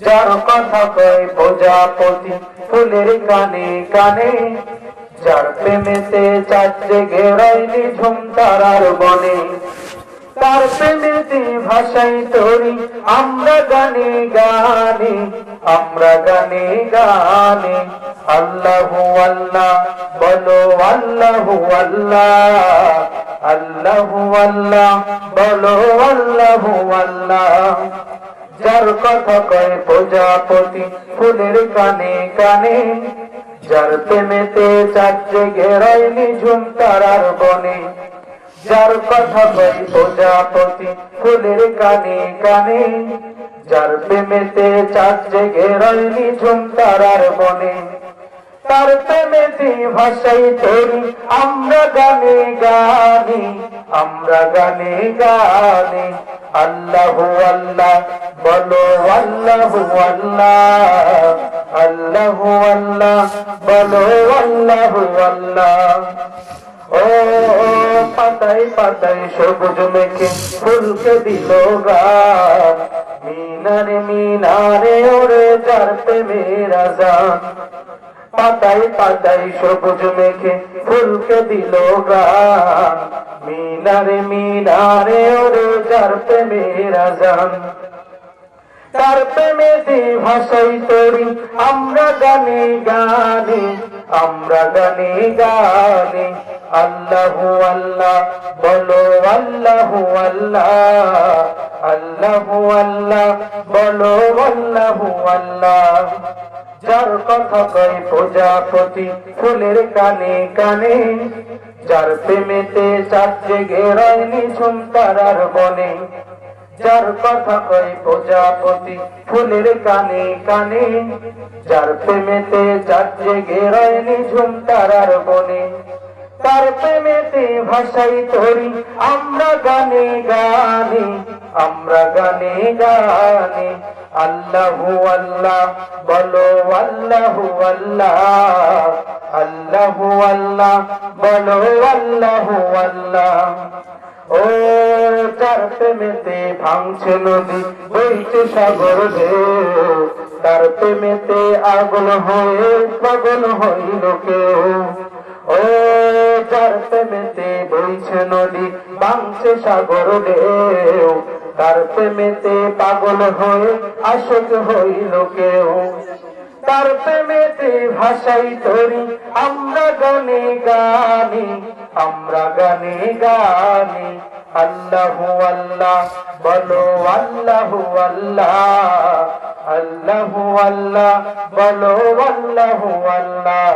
যার কথা কয় প্রজাপতি ফুলের কানে কানে, যার প্রেমেতে চাঁদ জেগে রয় নিঝুম তারার বনে, তার প্রেমেতে ভাষাই তরি আমরা গানে গানে, আমরা গানে গানে। আল্লাহু আল্লাহ বলো আল্লাহু আল্লাহ, আল্লাহু আল্লাহ বলো আল্লাহু আল্লাহ। যার কথা কয় প্রজাপতি ফুলের কানে কানে, যার প্রেমেতে চাঁদ জেগে রয় নিঝুম তারার বনে, যার কথা কয় প্রজাপতি ফুলের কানে কানে, যার প্রেমেতে চাঁদ জেগে রয় নিঝুম তারার বনে, তার প্রেমেতে ভাষাই তরি আমরা গানে গানে, আমরা গানে গানে। আল্লাহু আল্লাহ বলো আল্লাহু আল্লাহ, আল্লাহু আল্লাহ বলো আল্লাহু আল্লাহ। ও পাতায় পাতায় সবুজ মেখে ফুলকে দিল গান, মিনারে মিনারে ওরে যার প্রেমের আযান। পাতায় পাতায় সবুজ মেখে ফুলকে দিল গান, মিনারে মিনারে ওরে যার প্রেমের আযান। তার প্রেমেতে ভাষাই তরি আমরা গানে গানে, আমরা গানে গানে। আল্লাহু আল্লাহ বলো আল্লাহু আল্লাহ, আল্লাহু আল্লাহ বলো আল্লাহু আল্লাহ। যার কথা কয় প্রজাপতি ফুলের কানে কানে, যার প্রেমেতে চাঁদ জেগে রয় নিঝুম তারার বনে, যার কথা কয় প্রজাপতি ফুলের কানে কানে, যার প্রেমেতে চাঁদ জেগে রয় নিঝুম তারার বনে, তার প্রেমেতে ভাষাই তরি আমরা গানে গানে, আমরা গানে গানে। আল্লাহু আল্লাহ বলো আল্লাহু আল্লাহ, আল্লাহু আল্লাহ বলো আল্লাহু আল্লাহ। ও যার প্রেমেতে ভাঙছে নদী বইছে সাগর ঢেউ, তার প্রেমেতে আগুন হয়ে পাগল হইল কেউ। ও যার প্রেমেতে বইছে নদী ভাঙছে সাগর ঢেউ, তার প্রেমেতে পাগল হয়ে আশক হইল কেউ। তার প্রেমেতে ভাষাই তরি আমরা গানে গানে, আমরা গানে গানে। আল্লাহু আল্লাহ বলো আল্লাহু আল্লাহ, আল্লাহু আল্লাহ বলো আল্লাহু আল্লাহ।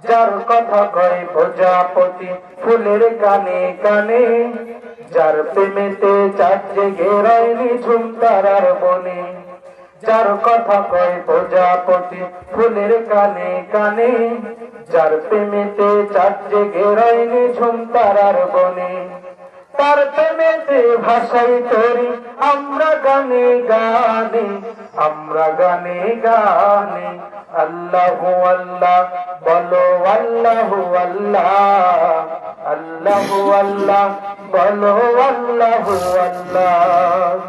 যার কথা কয় প্রজাপতি ফুলের কানে কানে, যার প্রেমেতে চাঁদ জেগে রয় নিঝুম তারার বনে, যার কথা কয় প্রজাপতি ফুলের কানে কানে, যার প্রেমেতে চাঁদ জেগে রয় নিঝুম তারার বনে, তার প্রেমেতে ভাষাই তরি আমরা গানে গানে, আমরা গানে গানে। আল্লাহু আল্লাহ বলো আল্লাহু আল্লাহ, আল্লাহু আল্লাহ বলো আল্লাহু আল্লাহ।